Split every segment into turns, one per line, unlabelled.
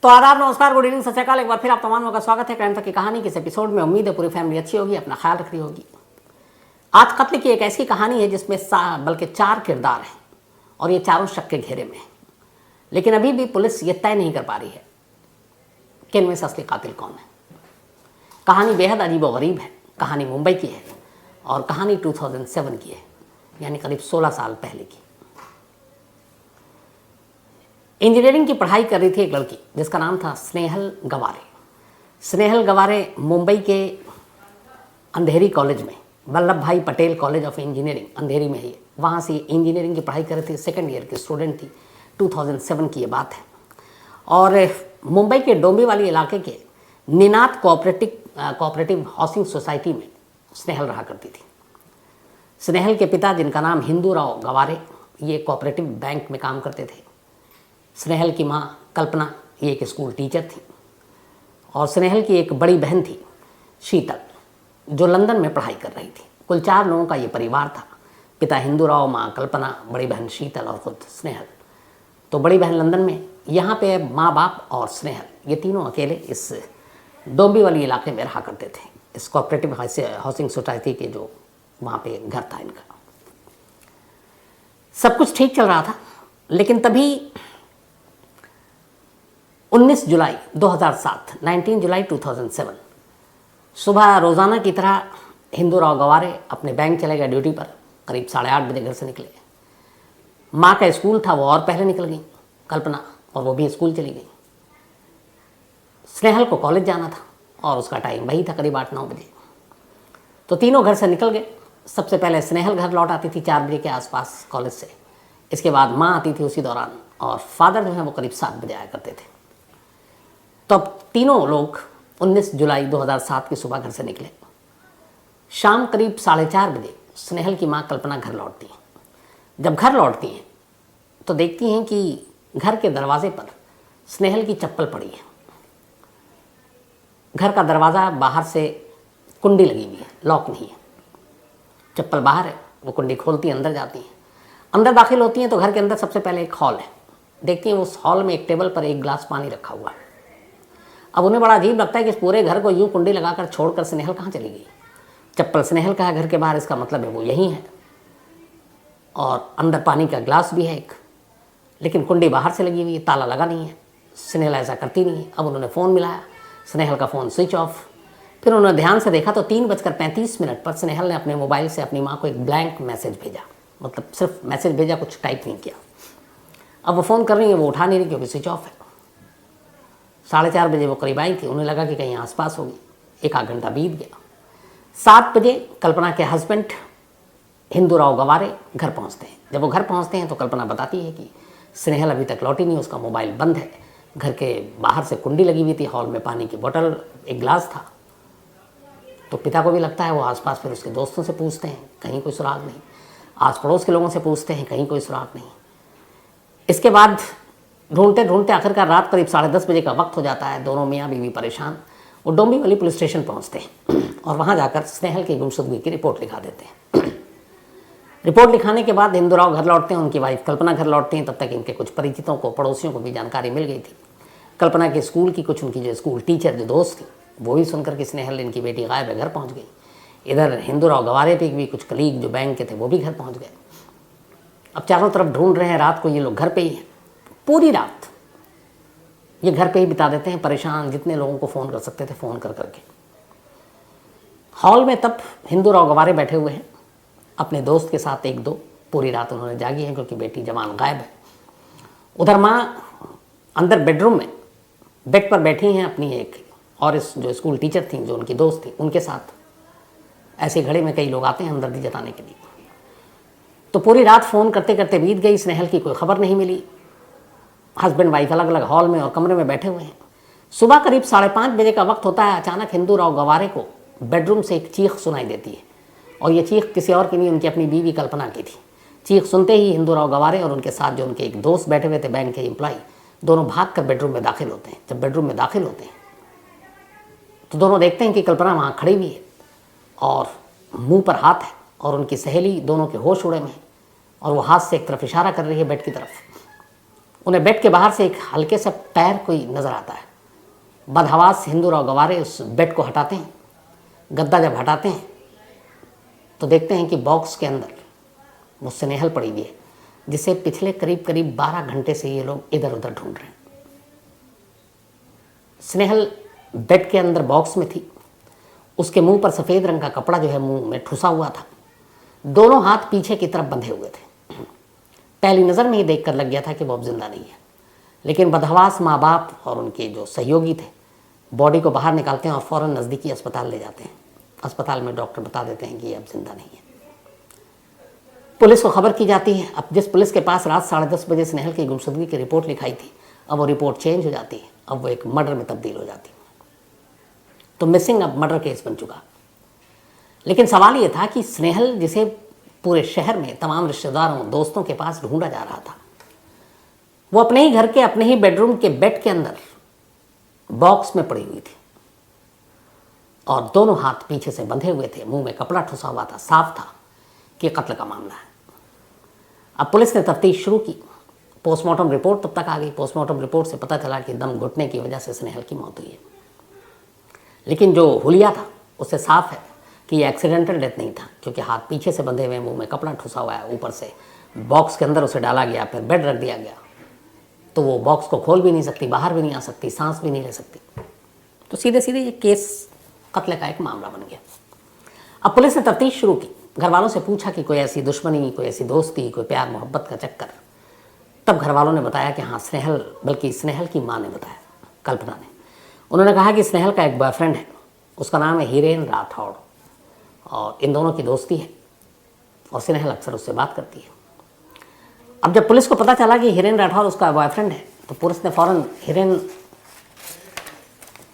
तो आदाब, नमस्कार, गुड इवनिंग, सत श्री अकाल। एक बार फिर आप तमाम लोगों का स्वागत है क्राइम तक की कहानी के इस एपिसोड में। उम्मीद है पूरी फैमिली अच्छी होगी, अपना ख्याल रख रही होगी। आज कत्ल की एक ऐसी कहानी है जिसमें बल्कि 4 किरदार हैं और ये चारों शक के घेरे में हैं। लेकिन अभी भी पुलिस ये तय नहीं कर पा रही है कि इनमें से असली कातिल कौन है। कहानी बेहद अजीबोगरीब है। कहानी मुंबई की है और कहानी 2007 की है, यानी करीब 16 साल पहले की। इंजीनियरिंग की पढ़ाई कर रही थी एक लड़की जिसका नाम था स्नेहल गवारे। स्नेहल गवारे मुंबई के अंधेरी कॉलेज में, वल्लभ भाई पटेल कॉलेज ऑफ इंजीनियरिंग अंधेरी में है, वहाँ से इंजीनियरिंग की पढ़ाई कर रही थी। सेकेंड ईयर की स्टूडेंट थी। 2007 की ये बात है। और मुंबई के डोंबिवली इलाके के निनाद कोऑपरेटिव हाउसिंग सोसाइटी में स्नेहल रहा करती थी। स्नेहल के पिता, जिनका नाम हिंदू राव गवारे, ये कोऑपरेटिव बैंक में काम करते थे। स्नेहल की माँ कल्पना, ये एक स्कूल टीचर थी। और स्नेहल की एक बड़ी बहन थी शीतल, जो लंदन में पढ़ाई कर रही थी। कुल 4 लोगों का ये परिवार था। पिता हिंदू राव, माँ कल्पना, बड़ी बहन शीतल और खुद स्नेहल। तो बड़ी बहन लंदन में, यहाँ पे माँ बाप और स्नेहल, ये तीनों अकेले इस डोंबिवली इलाके में रहा करते थे। इस कोऑपरेटिव हाउसिंग सोसाइटी के जो वहाँ पे घर था इनका। सब कुछ ठीक चल रहा था, लेकिन तभी 19 जुलाई 2007 सुबह रोज़ाना की तरह हिंदू राव गवारे अपने बैंक चले गए ड्यूटी पर। करीब 8:30 बजे घर से निकले। माँ का स्कूल था, वो और पहले निकल गई कल्पना, और वो भी स्कूल चली गई। स्नेहल को कॉलेज जाना था और उसका टाइम वही था, करीब 8-9 बजे। तो तीनों घर से निकल गए। सबसे पहले स्नेहल घर लौट आती थी 4 बजे के आसपास कॉलेज से। इसके बाद माँ आती थी उसी दौरान, और फादर जो है वो करीब 7 बजे आया करते थे। तो अब तीनों लोग 19 जुलाई 2007 की सुबह घर से निकले। शाम करीब 4:30 बजे स्नेहल की माँ कल्पना घर लौटती हैं। जब घर लौटती हैं तो देखती हैं कि घर के दरवाजे पर स्नेहल की चप्पल पड़ी है। घर का दरवाज़ा बाहर से कुंडी लगी हुई है, लॉक नहीं है। चप्पल बाहर है, वो कुंडी खोलती हैं, अंदर जाती हैं। अंदर दाखिल होती हैं तो घर के अंदर सबसे पहले एक हॉल है। देखती हैं उस हॉल में एक टेबल पर एक गिलास पानी रखा हुआ है। अब उन्हें बड़ा अजीब लगता है कि इस पूरे घर को यूं कुंडी लगाकर छोड़कर स्नेहल कहाँ चली गई। चप्पल स्नेहल का है घर के बाहर, इसका मतलब है वो यहीं है। और अंदर पानी का गिलास भी है एक, लेकिन कुंडी बाहर से लगी हुई है, ताला लगा नहीं है। स्नेहल ऐसा करती नहीं है। अब उन्होंने फ़ोन मिलाया, स्नेहल का फ़ोन स्विच ऑफ। फिर उन्होंने ध्यान से देखा तो 3:35 पर स्नेहल ने अपने मोबाइल से अपनी माँ को एक ब्लैंक मैसेज भेजा, मतलब सिर्फ मैसेज भेजा, कुछ टाइप नहीं किया। अब वो फ़ोन कर रही है, वो उठा नहीं रही क्योंकि स्विच ऑफ है। 4:30 बजे वो करीब आई थी, उन्हें लगा कि कहीं आसपास होगी। 1-8 घंटा बीत गया। 7 बजे कल्पना के हस्बैंड हिंदू राव गवारे घर पहुंचते हैं। जब वो घर पहुंचते हैं तो कल्पना बताती है कि स्नेहल अभी तक लौटी नहीं, उसका मोबाइल बंद है। घर के बाहर से कुंडी लगी हुई थी, हॉल में पानी की बोतल, एक गिलास था। तो पिता को भी लगता है, वो आसपास फिर उसके दोस्तों से पूछते हैं, कहीं कोई सुराग नहीं। आस पड़ोस के लोगों से पूछते हैं, कहीं कोई सुराग नहीं। इसके बाद ढूंढते ढूंढते आखिरकार रात करीब 10:30 बजे का वक्त हो जाता है। दोनों मियाँ बीवी परेशान वो डोंबिवली पुलिस स्टेशन पहुँचते हैं और वहाँ जाकर स्नेहल की गुमशुदगी की रिपोर्ट लिखा देते हैं। रिपोर्ट लिखाने के बाद हिंदू राव घर लौटते हैं, उनकी वाइफ कल्पना घर लौटती हैं। तब तक इनके कुछ परिचितों को, पड़ोसियों को भी जानकारी मिल गई थी। कल्पना के स्कूल की कुछ, उनकी जो स्कूल टीचर जो दोस्त थी, वो भी सुनकर कि स्नेहल, इनकी बेटी गायब है, घर पहुँच गई। इधर हिंदू राव गवारे पे भी कुछ कलीग जो बैंक के थे वो भी घर पहुँच गए। अब चारों तरफ ढूंढ रहे हैं। रात को ये लोग घर पे ही हैं। पूरी रात ये घर पे ही बिता देते हैं, परेशान। जितने लोगों को फ़ोन कर सकते थे फ़ोन कर करके। हॉल में तब हिंदू राव गवारे बैठे हुए हैं अपने दोस्त के साथ, 1-2। पूरी रात उन्होंने जागी है क्योंकि बेटी जवान गायब है। उधर माँ अंदर बेडरूम में बेड पर बैठी हैं अपनी एक और इस जो स्कूल टीचर थी, जो उनकी दोस्त थी, उनके साथ। ऐसे घड़ी में कई लोग आते हैं हमदर्दी जताने के लिए। तो पूरी रात फ़ोन करते करते बीत गई। स्नेहल की कोई खबर नहीं मिली। हस्बैंड वाइफ अलग अलग हॉल में और कमरे में बैठे हुए हैं। सुबह करीब 5:30 बजे का वक्त होता है। अचानक हिंदू राव गवारे को बेडरूम से एक चीख सुनाई देती है, और ये चीख किसी और की नहीं, उनकी अपनी बीवी कल्पना की थी। चीख सुनते ही हिंदू राव गवारे और उनके साथ जो उनके एक दोस्त बैठे हुए थे, बैंक के एम्प्लॉय, दोनों भागकर बेडरूम में दाखिल होते हैं। जब बेडरूम में दाखिल होते हैं तो दोनों देखते हैं कि कल्पना वहाँ खड़ी हुई है और मुंह पर हाथ है, और उनकी सहेली, दोनों के होश उड़े में, और वो हाथ से एक तरफ इशारा कर रही है बेड की तरफ। उन्हें बेड के बाहर से एक हल्के से पैर कोई नज़र आता है। बदहवास हिंदूराव गवारे उस बेड को हटाते हैं। गद्दा जब हटाते हैं तो देखते हैं कि बॉक्स के अंदर वो स्नेहल पड़ी हुई है, जिसे पिछले करीब करीब 12 घंटे से ये लोग इधर उधर ढूंढ रहे हैं। स्नेहल बेड के अंदर बॉक्स में थी। उसके मुंह पर सफ़ेद रंग का कपड़ा जो है मुंह में ठुसा हुआ था। दोनों हाथ पीछे की तरफ बंधे हुए थे। पहली नज़र में ही देखकर लग गया था कि वो अब जिंदा नहीं है, लेकिन बदहवास माँ बाप और उनके जो सहयोगी थे बॉडी को बाहर निकालते हैं और फ़ौरन नज़दीकी अस्पताल ले जाते हैं। अस्पताल में डॉक्टर बता देते हैं कि ये अब जिंदा नहीं है। पुलिस को खबर की जाती है। अब जिस पुलिस के पास रात 10:30 बजे स्नेहल की गुमशुदगी की रिपोर्ट लिखाई थी, अब वो रिपोर्ट चेंज हो जाती है। अब वो एक मर्डर में तब्दील हो जाती है। तो मिसिंग अब मर्डर केस बन चुका। लेकिन सवाल ये था कि स्नेहल, जिसे पूरे शहर में तमाम रिश्तेदारों दोस्तों के पास ढूंढा जा रहा था, वो अपने ही घर के अपने ही बेडरूम के बेड के अंदर बॉक्स में पड़ी हुई थी और दोनों हाथ पीछे से बंधे हुए थे। मुंह में कपड़ा ठुसा हुआ था। साफ था कि कत्ल का मामला है। अब पुलिस ने तफ्तीश शुरू की। पोस्टमार्टम रिपोर्ट तब तक आ गई। पोस्टमार्टम रिपोर्ट से पता चला कि दम घुटने की वजह से स्नेहल की मौत हुई है। लेकिन जो हुलिया था उससे साफ है कि ये एक्सीडेंटल डेथ नहीं था, क्योंकि हाथ पीछे से बंधे हुए, मुंह में कपड़ा ठुसा हुआ है, ऊपर से बॉक्स के अंदर उसे डाला गया, फिर बेड रख दिया गया, तो वो बॉक्स को खोल भी नहीं सकती, बाहर भी नहीं आ सकती, सांस भी नहीं ले सकती। तो सीधे सीधे ये केस कत्ल का एक मामला बन गया। अब पुलिस ने तफ्तीश शुरू की। घर वालों से पूछा कि कोई ऐसी दुश्मनी, कोई ऐसी दोस्ती, कोई प्यार मोहब्बत का चक्कर। तब घर वालों ने बताया कि हाँ, स्नेहल, बल्कि स्नेहल की माँ ने बताया, कल्पना ने। उन्होंने कहा कि स्नेहल का एक बॉयफ्रेंड है, उसका नाम है हिरेन राठौड़, और इन दोनों की दोस्ती है और स्नेहल अक्सर उससे बात करती है। अब जब पुलिस को पता चला कि हिरेन राठौर उसका बॉयफ्रेंड है, तो पुलिस ने फ़ौरन हिरेन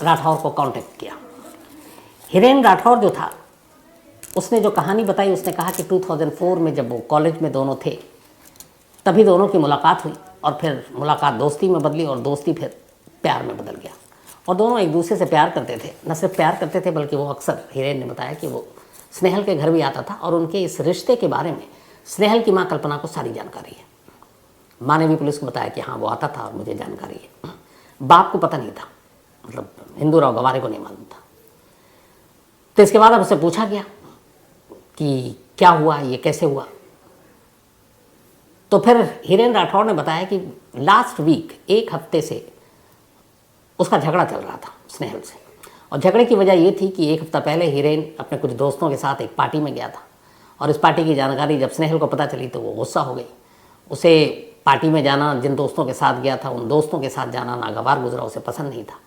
राठौर को कांटेक्ट किया। हिरेन राठौर जो था, उसने जो कहानी बताई, उसने कहा कि 2004 में जब वो कॉलेज में दोनों थे, तभी दोनों की मुलाकात हुई और फिर मुलाकात दोस्ती में बदली और दोस्ती फिर प्यार में बदल गया। और दोनों एक दूसरे से प्यार करते थे। न सिर्फ प्यार करते थे, बल्कि वो अक्सर, हिरेन ने बताया कि वो स्नेहल के घर भी आता था और उनके इस रिश्ते के बारे में स्नेहल की माँ कल्पना को सारी जानकारी है। माँ ने भी पुलिस को बताया कि हाँ, वो आता था और मुझे जानकारी है। बाप को पता नहीं था, मतलब हिंदूराव गवारे को नहीं मालूम था। तो इसके बाद अब उससे पूछा गया कि क्या हुआ, ये कैसे हुआ। तो फिर हिरेन राठौर ने बताया कि लास्ट वीक, एक हफ्ते से उसका झगड़ा चल रहा था स्नेहल से। और झगड़े की वजह ये थी कि एक हफ्ता पहले हिरेन अपने कुछ दोस्तों के साथ एक पार्टी में गया था और इस पार्टी की जानकारी जब स्नेहल को पता चली तो वो गुस्सा हो गई। उसे पार्टी में जाना, जिन दोस्तों के साथ गया था उन दोस्तों के साथ जाना नागवार गुजरा, उसे पसंद नहीं था।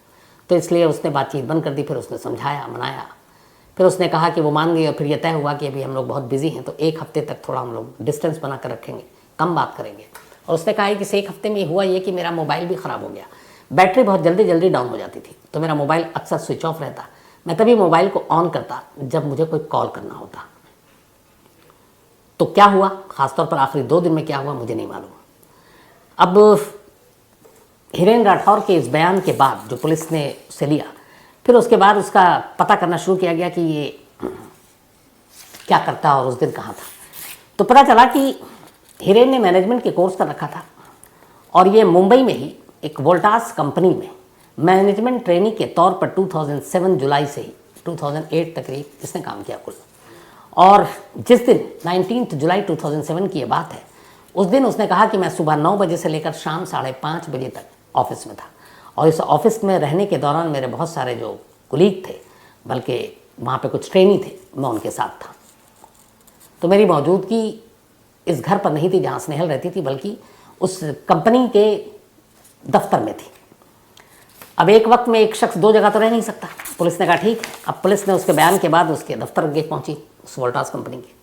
तो इसलिए उसने बातचीत बंद कर दी। फिर उसने समझाया, मनाया, फिर उसने कहा कि वो मान गई और फिर यह तय हुआ कि अभी हम लोग बहुत बिजी हैं, तो एक हफ्ते तक थोड़ा हम लोग डिस्टेंस बना कर रखेंगे, कम बात करेंगे। और उसने कहा कि इस एक हफ्ते में हुआ ये कि मेरा मोबाइल भी ख़राब हो गया, बैटरी बहुत जल्दी जल्दी डाउन हो जाती थी, तो मेरा मोबाइल अक्सर स्विच ऑफ रहता। मैं तभी मोबाइल को ऑन करता जब मुझे कोई कॉल करना होता। तो क्या हुआ, ख़ासतौर पर आखिरी 2 दिन में क्या हुआ, मुझे नहीं मालूम। अब हिरेन राठौर के इस बयान के बाद जो पुलिस ने उसे लिया, फिर उसके बाद उसका पता करना शुरू किया गया कि ये क्या करता और उस दिन कहाँ था। तो पता चला कि हिरेन ने मैनेजमेंट के कोर्स कर रखा था और ये मुंबई में ही एक वोल्टास कंपनी में मैनेजमेंट ट्रेनी के तौर पर 2007 जुलाई से ही 2008 तक करीब इसने काम किया कुल। और जिस दिन 19 जुलाई 2007 की ये बात है, उस दिन उसने कहा कि मैं सुबह 9 बजे से लेकर शाम 5:30 बजे तक ऑफिस में था और इस ऑफिस में रहने के दौरान मेरे बहुत सारे जो कुलीग थे, बल्कि वहाँ पे कुछ ट्रेनी थे, मैं उनके साथ था। तो मेरी मौजूदगी इस घर पर नहीं थी जहाँ स्नेहल रहती थी, बल्कि उस कंपनी के दफ्तर में थी। अब एक वक्त में एक शख्स 2 जगह तो रह नहीं सकता। पुलिस ने कहा ठीक है। अब पुलिस ने उसके बयान के बाद उसके दफ्तर गए पहुंची, उस वोल्टास कंपनी के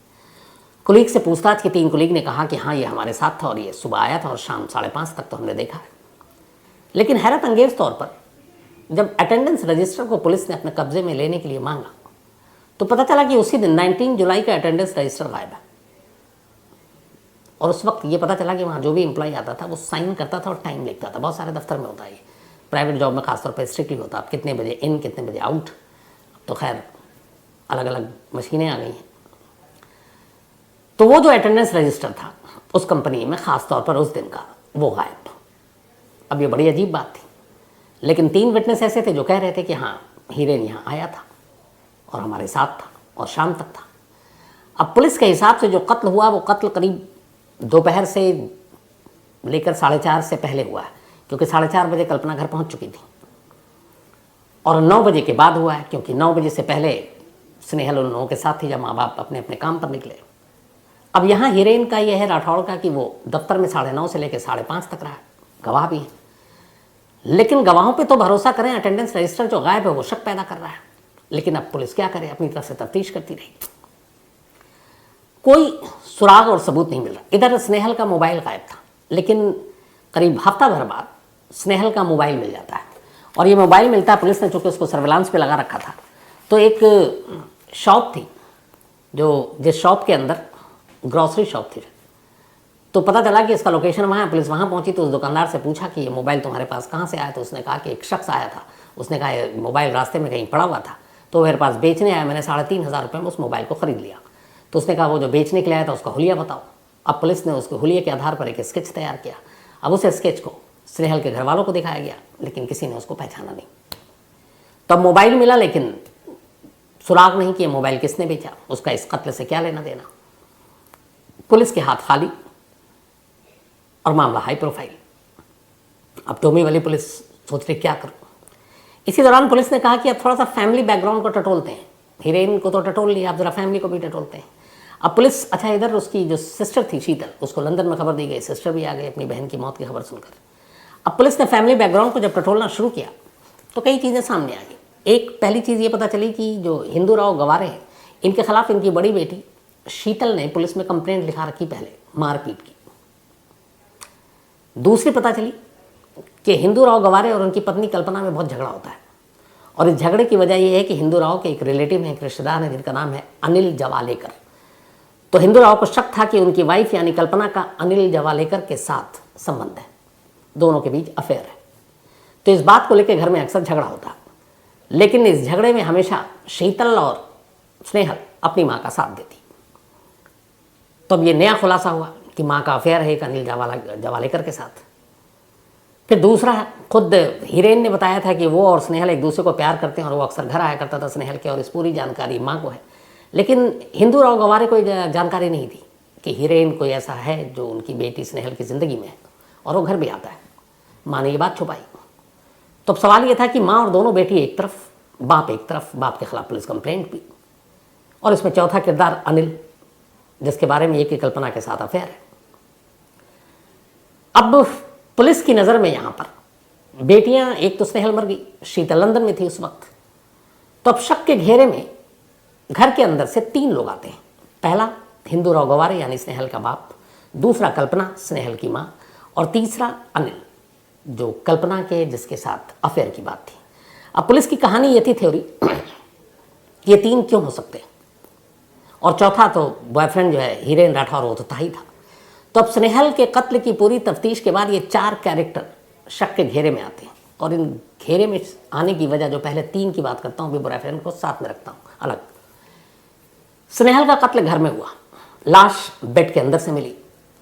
कुलीग से पूछताछ की। 3 कुलीग ने कहा कि हाँ, ये हमारे साथ था और ये सुबह आया था और शाम 5:30 तक तो हमने देखा है। लेकिन हैरत अंगेज तौर पर जब अटेंडेंस रजिस्टर को पुलिस ने अपने कब्जे में लेने के लिए मांगा, तो पता चला कि उसी दिन 19 जुलाई का अटेंडेंस रजिस्टर गायब है। और उस वक्त ये पता चला कि वहाँ जो भी एम्प्लॉय आता था वो साइन करता था और टाइम लिखता था। बहुत सारे दफ्तर में होता है, प्राइवेट जॉब में खासतौर पर स्ट्रिक्टली होता है, आप कितने बजे इन, कितने बजे आउट। तो खैर अलग अलग मशीनें आ गई हैं। तो वो जो अटेंडेंस रजिस्टर था उस कंपनी में, ख़ास तौर पर उस दिन का, वो गायब। अब ये बड़ी अजीब बात थी, लेकिन 3 विटनेस ऐसे थे जो कह रहे थे कि हाँ हीरेन यहाँ आया था और हमारे साथ था और शाम तक था। अब पुलिस के हिसाब से जो कत्ल हुआ वो कत्ल करीब दोपहर से लेकर 4:30 से पहले हुआ है, क्योंकि 4:30 बजे कल्पना घर पहुंच चुकी थी, और 9 बजे के बाद हुआ है, क्योंकि 9 बजे से पहले स्नेहल उन लोगों के साथ थी जब माँ बाप अपने अपने काम पर निकले। अब यहाँ हीरेन का यह है राठौड़ का कि वो दफ्तर में 9:30 से लेकर 5:30 तक रहा है, गवाह भी है, लेकिन गवाहों पे तो भरोसा करें, अटेंडेंस रजिस्टर जो गायब है वो शक पैदा कर रहा है। लेकिन अब पुलिस क्या करे, अपनी तरफ से तफ्तीश करती रही, कोई सुराग और सबूत नहीं मिल रहा। इधर स्नेहल का मोबाइल गायब था, लेकिन करीब हफ्ता भर बाद स्नेहल का मोबाइल मिल जाता है, और ये मोबाइल मिलता है, पुलिस ने चूँकि उसको सर्विलांस पे लगा रखा था, तो एक शॉप थी जो जिस शॉप के अंदर ग्रॉसरी शॉप थी, तो पता चला कि इसका लोकेशन वहाँ है। पुलिस वहाँ पहुँची तो उस दुकानदार से पूछा कि ये मोबाइल तुम्हारे पास कहाँ से आया, तो उसने कहा कि एक शख्स आया था, उसने कहा ये मोबाइल रास्ते में कहीं पड़ा हुआ था, तो मेरे पास बेचने आया, मैंने 3,500 रुपये में उस मोबाइल को ख़रीद लिया। तो उसने कहा वो जो बेचने के लिए आया था उसका हुलिया बताओ। अब पुलिस ने उसके हुलिये के आधार पर एक स्केच तैयार किया। अब उस स्केच को स्नेहल के घर वालों को दिखाया गया, लेकिन किसी ने उसको पहचाना नहीं। तब मोबाइल मिला, लेकिन सुराग नहीं कि मोबाइल किसने बेचा, उसका इस कत्ल से क्या लेना देना। पुलिस के हाथ खाली और मामला हाई प्रोफाइल। अब टोमी वाली पुलिस सोच रही क्या करूं। इसी दौरान पुलिस ने कहा कि अब थोड़ा सा फैमिली बैकग्राउंड को टटोलते हैं, हीरोइन को तो टटोल लिया, अब जरा फैमिली को भी टटोलते हैं। अब पुलिस, अच्छा इधर उसकी जो सिस्टर थी शीतल, उसको लंदन में खबर दी गई, सिस्टर भी आ गई अपनी बहन की मौत की खबर सुनकर। अब पुलिस ने फैमिली बैकग्राउंड को जब टटोलना शुरू किया तो कई चीज़ें सामने आ गई। एक पहली चीज़ ये पता चली कि जो हिंदू राव गवारे हैं, इनके खिलाफ इनकी बड़ी बेटी शीतल ने पुलिस में कंप्लेंट लिखा रखी पहले मारपीट की। दूसरी पता चली कि हिंदू राव गवारे और उनकी पत्नी कल्पना में बहुत झगड़ा होता है, और इस झगड़े की वजह यह है कि हिंदू राव के एक रिलेटिव हैं, एक रिश्तेदार हैं जिनका नाम है अनिल जवालेकर। तो हिंदू राव को शक था कि उनकी वाइफ यानी कल्पना का अनिल जवालेकर के साथ संबंध है, दोनों के बीच अफेयर है। तो इस बात को लेकर घर में अक्सर झगड़ा होता, लेकिन इस झगड़े में हमेशा शीतल और स्नेहल अपनी माँ का साथ देती। तो अब ये नया खुलासा हुआ कि माँ का अफेयर है एक अनिल जवालेकर के साथ। फिर दूसरा, खुद हीरेन ने बताया था कि वो और स्नेहल एक दूसरे को प्यार करते हैं और वो अक्सर घर आया करता था स्नेहल के, और इस पूरी जानकारी माँ को है। लेकिन हिंदू राव गवारे को जानकारी नहीं थी कि हीरेन कोई ऐसा है जो उनकी बेटी स्नेहल की ज़िंदगी में है, और वो घर भी आता है। माँ ने ये बात छुपाई। तो अब सवाल ये था कि माँ और दोनों बेटी एक तरफ, बाप एक तरफ, बाप के खिलाफ पुलिस कंप्लेंट भी, और इसमें चौथा किरदार अनिल, जिसके बारे में एक ही कल्पना के साथ अफेयर है। अब पुलिस की नज़र में यहाँ पर बेटियां, एक तो स्नेहल मर गई, शीतल लंदन में थी उस वक्त, तो अब शक के घेरे में घर के अंदर से 3 लोग आते हैं। पहला हिंदू राव गवारे यानी स्नेहल का बाप, दूसरा कल्पना स्नेहल की माँ, और तीसरा अनिल जो कल्पना के जिसके साथ अफेयर की बात थी। अब पुलिस की कहानी ये थी, थ्योरी, ये 3 क्यों हो सकते हैं, और चौथा तो बॉयफ्रेंड जो है हीरेन राठौर, वो तो था ही था। तो अब स्नेहल के कत्ल की पूरी तफ्तीश के बाद ये 4 कैरेक्टर शक के घेरे में आते हैं, और इन घेरे में आने की वजह, जो पहले 3 की बात करता हूँ, भी बॉयफ्रेंड को साथ में रखता हूँ अलग। स्नेहल का कत्ल घर में हुआ, लाश बेड के अंदर से मिली,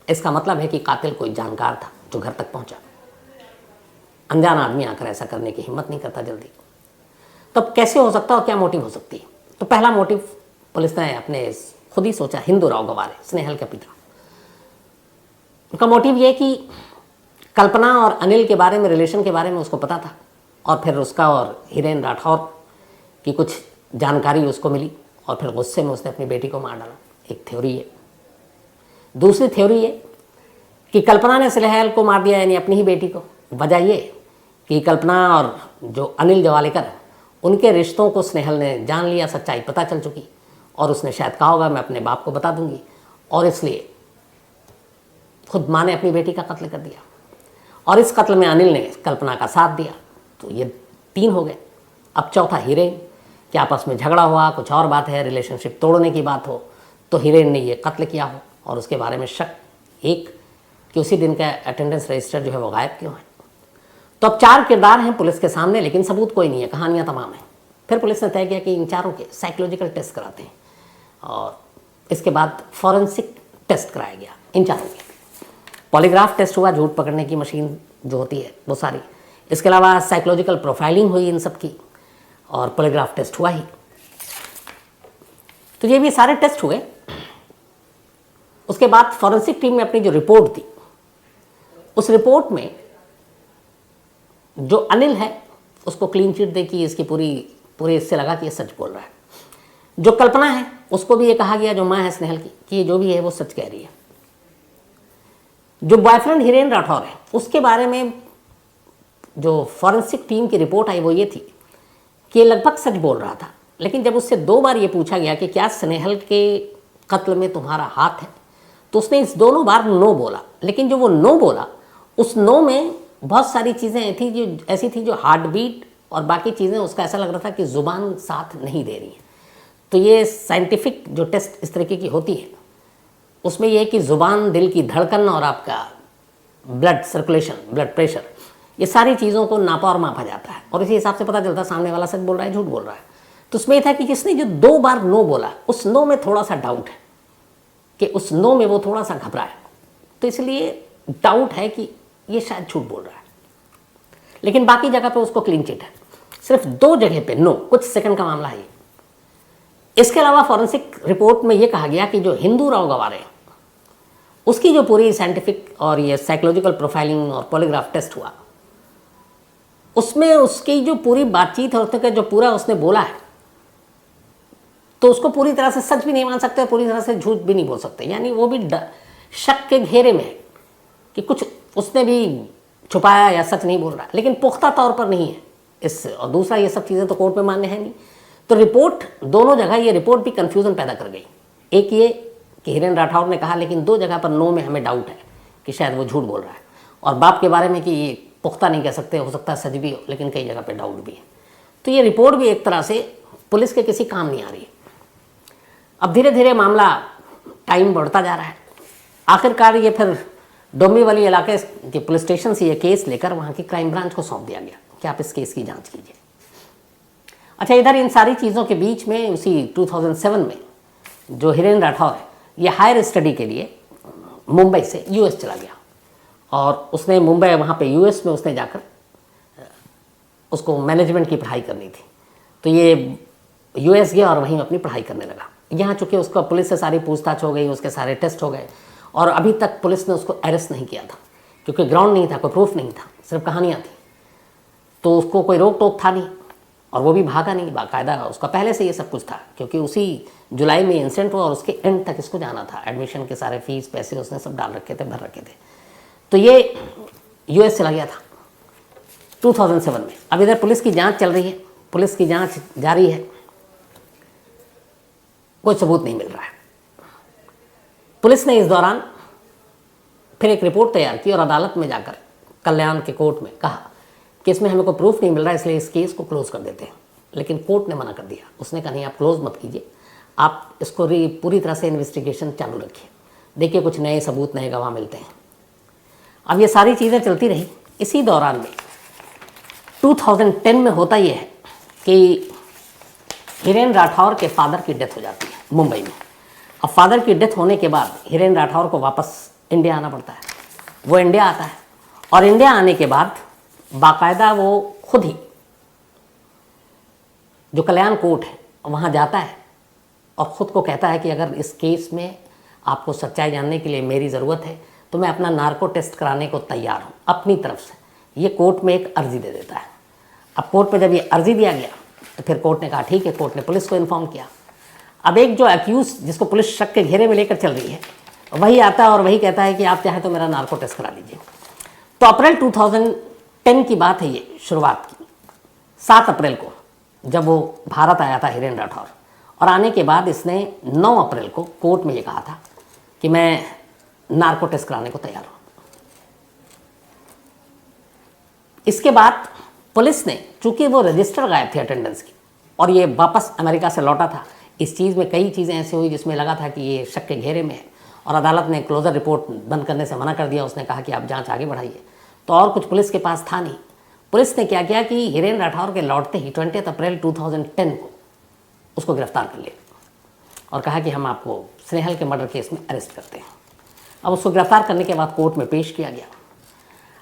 इसका मतलब है कि कातिल कोई जानकार था जो घर तक पहुंचा। अनजान आदमी आकर ऐसा करने की हिम्मत नहीं करता जल्दी। तो अब कैसे हो सकता है और क्या मोटिव हो सकती है? तो पहला मोटिव पुलिस ने अपने खुद ही सोचा, हिंदू राव गवारे स्नेहल के पिता, उनका मोटिव ये कि कल्पना और अनिल के बारे में, रिलेशन के बारे में उसको पता था, और फिर उसका और हीरेन राठौर की कुछ जानकारी उसको मिली, और फिर गुस्से में उसने अपनी बेटी को मार डाला। एक थ्योरी है। दूसरी थ्योरी ये कि कल्पना ने स्नेहल को मार दिया, यानी अपनी ही बेटी को। वजह ये कि कल्पना और जो अनिल जवालेकर है, उनके रिश्तों को स्नेहल ने जान लिया, सच्चाई पता चल चुकी, और उसने शायद कहा होगा मैं अपने बाप को बता दूंगी, और इसलिए खुद माँ ने अपनी बेटी का कत्ल कर दिया, और इस कत्ल में अनिल ने कल्पना का साथ दिया। तो ये 3 हो गए। अब चौथा हीरेन, कि आपस में झगड़ा हुआ, कुछ और बात है, रिलेशनशिप तोड़ने की बात हो, तो हीरेन ने ये कत्ल किया हो, और उसके बारे में शक एक कि उसी दिन का अटेंडेंस रजिस्टर जो है वो गायब क्यों है। तो अब 4 किरदार हैं पुलिस के सामने, लेकिन सबूत कोई नहीं है, कहानियाँ तमाम हैं। फिर पुलिस ने तय किया कि इन 4 के साइकोलॉजिकल टेस्ट कराते हैं, और इसके बाद फॉरेंसिक टेस्ट कराया गया इन 4 के। पॉलीग्राफ टेस्ट हुआ, झूठ पकड़ने की मशीन जो होती है वो सारी। इसके अलावा साइकोलॉजिकल प्रोफाइलिंग हुई इन सब की और पॉलीग्राफ टेस्ट हुआ ही। तो ये भी सारे टेस्ट हुए। उसके बाद फॉरेंसिक टीम ने अपनी जो रिपोर्ट दी, उस रिपोर्ट में जो अनिल है उसको क्लीन चिट दे कि इसकी पूरे इससे लगा कि ये सच बोल रहा है। जो कल्पना है उसको भी ये कहा गया, जो माँ है स्नेहल की, कि ये जो भी है वो सच कह रही है। जो बॉयफ्रेंड हिरेन राठौर है उसके बारे में जो फॉरेंसिक टीम की रिपोर्ट आई वो ये थी कि ये लगभग सच बोल रहा था, लेकिन जब उससे 2 बार ये पूछा गया कि क्या स्नेहल के कत्ल में तुम्हारा हाथ है, तो उसने इस दोनों बार नो बोला। लेकिन जो वो नो बोला, उस नो में बहुत सारी चीज़ें थी जो ऐसी थी जो हार्ट बीट और बाकी चीज़ें, उसका ऐसा लग रहा था कि ज़ुबान साथ नहीं दे रही है। तो ये साइंटिफिक जो टेस्ट इस तरीके की होती है, उसमें ये है कि ज़ुबान, दिल की धड़कन और आपका ब्लड सर्कुलेशन, ब्लड प्रेशर, ये सारी चीज़ों को नापा और मापा जाता है और इसी हिसाब से पता चलता है सामने वाला सच बोल रहा है झूठ बोल रहा है। तो उसमें यह था कि जिसने जो 2 बार नो बोला, उस नो में थोड़ा सा डाउट है कि उस नो में वो थोड़ा सा घबरा है, तो इसलिए डाउट है कि ये शायद झूठ बोल रहा है। लेकिन बाकी जगह पे उसको क्लीन चिट है, सिर्फ 2 जगह पे नो, कुछ सेकंड का मामला है। इसके अलावा फॉरेंसिक रिपोर्ट में ये कहा गया कि जो हिंदू राव गवारे हैं उसकी जो पूरी साइंटिफिक और ये साइकोलॉजिकल प्रोफाइलिंग और पॉलीग्राफ टेस्ट हुआ, उसमें उसकी जो पूरी बातचीत है, उसने जो पूरा उसने बोला है, तो उसको पूरी तरह से सच भी नहीं मान सकते और पूरी तरह से झूठ भी नहीं बोल सकते। यानी वो भी शक के घेरे में है कि कुछ उसने भी छुपाया या सच नहीं बोल रहा, लेकिन पुख्ता तौर पर नहीं है इस। और दूसरा, ये सब चीज़ें तो कोर्ट में मान्य है नहीं। तो रिपोर्ट दोनों जगह, ये रिपोर्ट भी कन्फ्यूज़न पैदा कर गई। एक ये कि हिरेन राठौर ने कहा, लेकिन 2 जगह पर नो में हमें डाउट है कि शायद वो झूठ बोल रहा है, और बाप के बारे में कि ये पुख्ता नहीं कह सकते, हो सकता है सच भी हो, लेकिन कई जगह पे डाउट भी है। तो ये रिपोर्ट भी एक तरह से पुलिस के किसी काम नहीं आ रही है। अब धीरे धीरे मामला टाइम बढ़ता जा रहा है। आखिरकार ये फिर डोंबिवली इलाके के पुलिस स्टेशन से ये केस लेकर वहाँ की क्राइम ब्रांच को सौंप दिया गया कि आप इस केस की जाँच कीजिए। अच्छा, इधर इन सारी चीज़ों के बीच में उसी 2007 में जो हिरेन राठौर है, ये हायर स्टडी के लिए मुंबई से यूएस चला गया, और उसने मुंबई, वहाँ पे यूएस में उसने जाकर उसको मैनेजमेंट की पढ़ाई करनी थी। तो ये यूएस गया और वहीं अपनी पढ़ाई करने लगा। यहाँ चूँकि उसका पुलिस से सारी पूछताछ हो गई, उसके सारे टेस्ट हो गए, और अभी तक पुलिस ने उसको अरेस्ट नहीं किया था क्योंकि ग्राउंड नहीं था, कोई प्रूफ नहीं था, सिर्फ कहानियाँ थी। तो उसको कोई रोक टोक था नहीं, और वो भी भागा नहीं, बाकायदा उसका पहले से ये सब कुछ था, क्योंकि उसी जुलाई में इंसिडेंट हुआ और उसके एंड तक इसको जाना था। एडमिशन के सारे फीस पैसे उसने सब डाल रखे थे, भर रखे थे। तो ये यूएस चला गया था 2007 में। अब इधर पुलिस की जांच चल रही है, पुलिस की जांच जारी है, कोई सबूत नहीं मिल रहा है। पुलिस ने इस दौरान फिर एक रिपोर्ट तैयार की और अदालत में जाकर कल्याण के कोर्ट में कहा कि इसमें हमें कोई प्रूफ नहीं मिल रहा है, इसलिए इस केस को क्लोज कर देते हैं। लेकिन कोर्ट ने मना कर दिया। उसने कहा नहीं, आप क्लोज मत कीजिए, आप इसको पूरी तरह से इन्वेस्टिगेशन चालू रखिए, देखिए कुछ नए सबूत, नए गवाह मिलते हैं। अब ये सारी चीज़ें चलती रही। इसी दौरान में 2010 में होता ये है कि हिरेन राठौर के फादर की डेथ हो जाती है मुंबई में। अब फादर की डेथ होने के बाद हिरेन राठौर को वापस इंडिया आना पड़ता है। वो इंडिया आता है, और इंडिया आने के बाद बाकायदा वो खुद ही जो कल्याण कोर्ट है वहाँ जाता है और ख़ुद को कहता है कि अगर इस केस में आपको सच्चाई जानने के लिए मेरी ज़रूरत है तो मैं अपना नार्को टेस्ट कराने को तैयार हूँ अपनी तरफ से। ये कोर्ट में एक अर्जी दे देता है। अब कोर्ट में जब ये अर्जी दिया गया तो फिर कोर्ट ने कहा ठीक है, कोर्ट ने पुलिस को इन्फॉर्म किया। अब एक जो एक्यूज जिसको पुलिस शक के घेरे में लेकर चल रही है वही आता है और वही कहता है कि आप चाहे तो मेरा नार्को टेस्ट करा लीजिए। तो अप्रैल 2010 की बात है, ये शुरुआत की 7 अप्रैल को जब वो भारत आया था हिरेन राठौर, और आने के बाद इसने 9 अप्रैल को कोर्ट में ये कहा था कि मैं नार्को टेस्ट कराने को तैयार हूँ। इसके बाद पुलिस ने, चूंकि वो रजिस्टर गायब थे अटेंडेंस की और ये वापस अमेरिका से लौटा था, इस चीज़ में कई चीज़ें ऐसी हुई जिसमें लगा था कि ये शक के घेरे में है, और अदालत ने क्लोजर रिपोर्ट बंद करने से मना कर दिया। उसने कहा कि आप जांच आगे बढ़ाइए। तो और कुछ पुलिस के पास था नहीं। पुलिस ने क्या किया कि हिरेन राठौर के लौटते ही 20 अप्रैल 2010 को उसको गिरफ्तार कर लिया और कहा कि हम आपको स्नेहल के मर्डर केस में अरेस्ट करते हैं। अब उसको गिरफ्तार करने के बाद कोर्ट में पेश किया गया।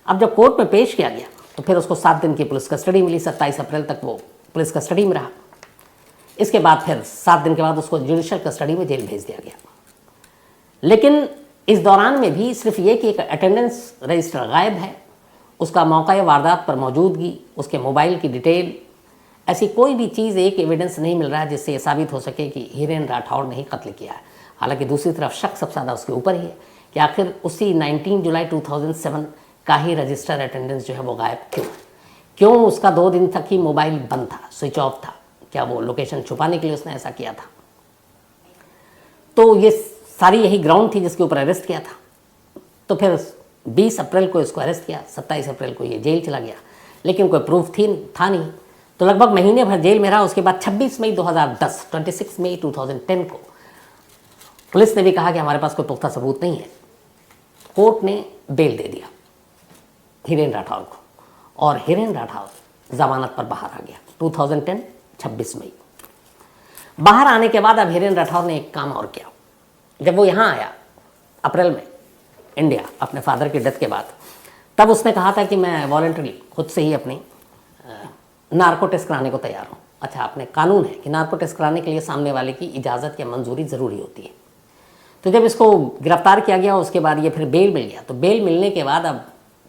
अब जब कोर्ट में पेश किया गया तो फिर उसको 7 दिन की पुलिस कस्टडी मिली, 27 अप्रैल तक वो पुलिस कस्टडी में रहा। इसके बाद फिर 7 दिन के बाद उसको जुडिशल कस्टडी में जेल भेज दिया गया। लेकिन इस दौरान में भी सिर्फ ये कि एक अटेंडेंस रजिस्टर गायब है, उसका मौका वारदात पर मौजूदगी, उसके मोबाइल की डिटेल, ऐसी कोई भी चीज़, एक एविडेंस नहीं मिल रहा है जिससे ये साबित हो सके कि हिरेन राठौड़ ने ही कत्ल किया है। हालांकि दूसरी तरफ शक सबसे ज़्यादा उसके ऊपर ही है कि आखिर उसी 19 जुलाई 2007 का ही रजिस्टर अटेंडेंस जो है वो गायब क्यों उसका 2 दिन तक ही मोबाइल बंद था, स्विच ऑफ था। क्या वो लोकेशन छुपाने के लिए उसने ऐसा किया था? तो ये सारी यही ग्राउंड थी जिसके ऊपर अरेस्ट किया था। तो फिर 20 अप्रैल को इसको अरेस्ट किया, 27 अप्रैल को ये जेल चला गया, लेकिन कोई प्रूफ था नहीं। तो लगभग महीने भर जेल में रहा। उसके बाद 26 मई 2010, 26 मई 2010 को पुलिस ने भी कहा कि हमारे पास कोई पुख्ता सबूत नहीं है। कोर्ट ने बेल दे दिया हिरेन राठौर को और हिरेन राठौर जमानत पर बाहर आ गया 2010 26 मई। बाहर आने के बाद अब हिरेन राठौर ने एक काम और किया। जब वो यहाँ आया अप्रैल में इंडिया अपने फादर की डेथ के बाद, तब उसने कहा था कि मैं वॉलंटरी खुद से ही अपनी नार्को टेस्ट कराने को तैयार हूँ। अच्छा, आपने कानून है कि नार्को टेस्ट कराने के लिए सामने वाले की इजाज़त या मंजूरी ज़रूरी होती है। तो जब इसको गिरफ्तार किया गया उसके बाद ये फिर बेल मिल गया। तो बेल मिलने के बाद अब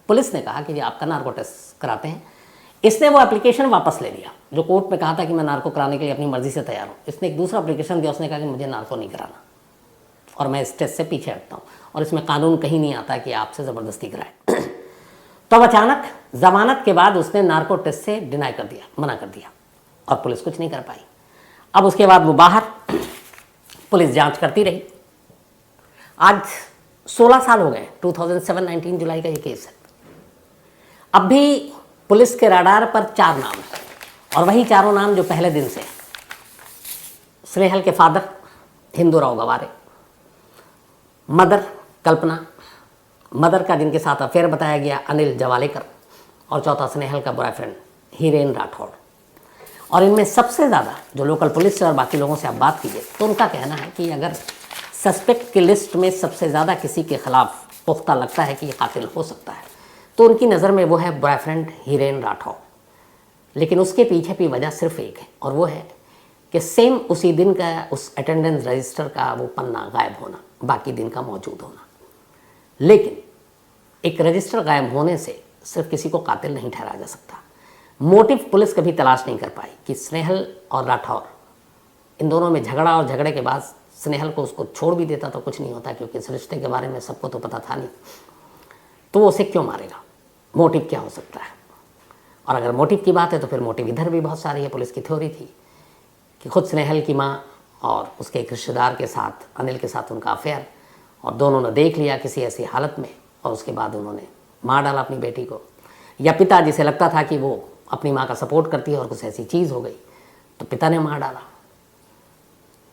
पुलिस ने कहा कि जी आपका नार्को टेस्ट कराते हैं। इसने वो एप्लीकेशन वापस ले लिया जो कोर्ट में कहा था कि मैं नार्को कराने के लिए अपनी मर्जी से तैयार हूँ। इसने एक दूसरा एप्लीकेशन दिया, उसने कहा कि मुझे नार्को नहीं कराना और मैं इस टेस्ट से पीछे हटता हूँ और इसमें कानून कहीं नहीं आता कि आपसे ज़बरदस्ती कराए। तो अब अचानक जमानत के बाद उसने नार्को टेस्ट से डिनाई कर दिया, मना कर दिया और पुलिस कुछ नहीं कर पाई। अब उसके बाद वो बाहर, पुलिस जांच करती रही। आज 16 साल हो गए, 2007 19 जुलाई का ये केस है। अब भी पुलिस के रडार पर 4 नाम हैं और वही चारों नाम जो पहले दिन से हैं। स्नेहल के फादर हिंदूराव गवारे, मदर कल्पना, मदर का जिनके साथ अफेयर बताया गया अनिल जवालेकर, और चौथा स्नेहल का बॉयफ्रेंड हिरेन राठौड़। और इनमें सबसे ज़्यादा जो लोकल पुलिस से और बाकी लोगों से आप बात कीजिए तो उनका कहना है कि अगर सस्पेक्ट की लिस्ट में सबसे ज़्यादा किसी के खिलाफ पुख्ता लगता है कि ये कातिल हो सकता है तो उनकी नज़र में वो है बॉयफ्रेंड हिरेन राठौड़। लेकिन उसके पीछे भी वजह सिर्फ एक है और वो है कि सेम उसी दिन का उस अटेंडेंस रजिस्टर का वो पन्ना गायब होना, बाकी दिन का मौजूद होना। लेकिन एक रजिस्टर गायब होने से सिर्फ किसी को कातिल नहीं ठहराया जा सकता। मोटिव पुलिस कभी तलाश नहीं कर पाई कि स्नेहल और राठौर इन दोनों में झगड़ा, और झगड़े के बाद स्नेहल को उसको छोड़ भी देता तो कुछ नहीं होता, क्योंकि इस रिश्ते के बारे में सबको तो पता था नहीं। तो वो उसे क्यों मारेगा? मोटिव क्या हो सकता है? और अगर मोटिव की बात है तो फिर मोटिव इधर भी बहुत सारी है। पुलिस की थ्योरी थी कि खुद स्नेहल की माँ और उसके एक रिश्तेदार के साथ, अनिल के साथ उनका अफेयर, और दोनों ने देख लिया किसी ऐसी हालत में और उसके बाद उन्होंने मार डाला अपनी बेटी को। या पिता जिसे लगता था कि वो अपनी माँ का सपोर्ट करती है और कुछ ऐसी चीज़ हो गई तो पिता ने मार डाला।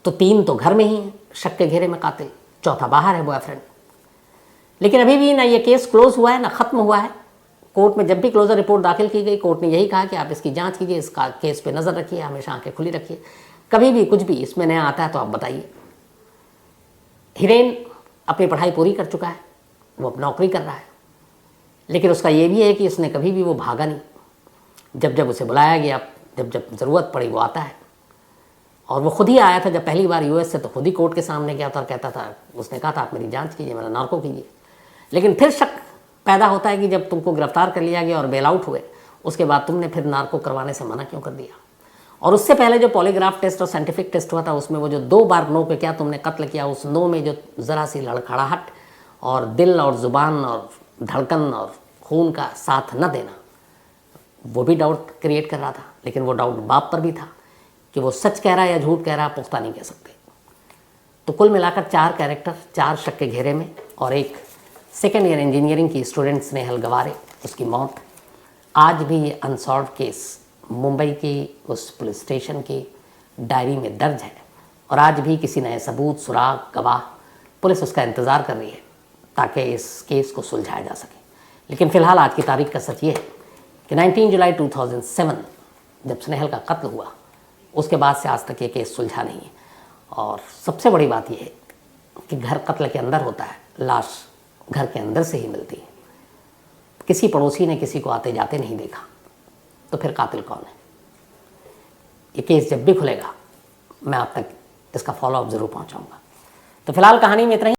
तो 3 तो घर में ही हैं, शक के घेरे में कातिल, चौथा बाहर है बॉयफ्रेंड। लेकिन अभी भी ना ये केस क्लोज हुआ है ना ख़त्म हुआ है। कोर्ट में जब भी क्लोजर रिपोर्ट दाखिल की गई, कोर्ट ने यही कहा कि आप इसकी जांच कीजिए, इसका केस पे नज़र रखिए, हमेशा आंखें खुली रखिए, कभी भी कुछ भी इसमें नया आता है तो आप बताइए। हिरेन अपनी पढ़ाई पूरी कर चुका है, वो अब नौकरी कर रहा है, लेकिन उसका ये भी है कि उसने कभी भी वो भागा नहीं। जब जब उसे बुलाया गया, जब जब ज़रूरत पड़ी वो आता है। और वो खुद ही आया था जब पहली बार यूएस से, तो खुद ही कोर्ट के सामने गया था और कहता था, उसने कहा था आप मेरी जांच कीजिए, मेरा नार्को कीजिए। लेकिन फिर शक पैदा होता है कि जब तुमको गिरफ्तार कर लिया गया और बेल आउट हुए, उसके बाद तुमने फिर नार्को करवाने से मना क्यों कर दिया? और उससे पहले जो पॉलीग्राफ टेस्ट और साइंटिफिक टेस्ट हुआ था उसमें वो जो 2 बार नो पे क्या तुमने कत्ल किया, उस नो में जो ज़रा सी लड़खड़ाहट और दिल और ज़ुबान और धड़कन और खून का साथ न देना, वो भी डाउट क्रिएट कर रहा था। लेकिन वो डाउट बाप पर भी था कि वो सच कह रहा है या झूठ कह रहा है, पुख्ता नहीं कह सकते। तो कुल मिलाकर 4 कैरेक्टर, 4 शक के घेरे में, और एक सेकेंड ईयर इंजीनियरिंग की स्टूडेंट स्नेहल गवारे, उसकी मौत। आज भी ये अनसॉल्व केस मुंबई की उस पुलिस स्टेशन की डायरी में दर्ज है और आज भी किसी नए सबूत, सुराग, गवाह, पुलिस उसका इंतज़ार कर रही है ताकि इस केस को सुलझाया जा सके। लेकिन फ़िलहाल आज की तारीख का सच ये है कि 19 जुलाई 2007 जब स्नेहल का कत्ल हुआ, उसके बाद से आज तक ये केस सुलझा नहीं है। और सबसे बड़ी बात यह है कि घर कत्ल के अंदर होता है, लाश घर के अंदर से ही मिलती है। किसी पड़ोसी ने किसी को आते जाते नहीं देखा, तो फिर कातिल कौन है? ये केस जब भी खुलेगा मैं आप तक इसका फॉलोअप ज़रूर पहुंचाऊंगा। तो फिलहाल कहानी में इतना ही।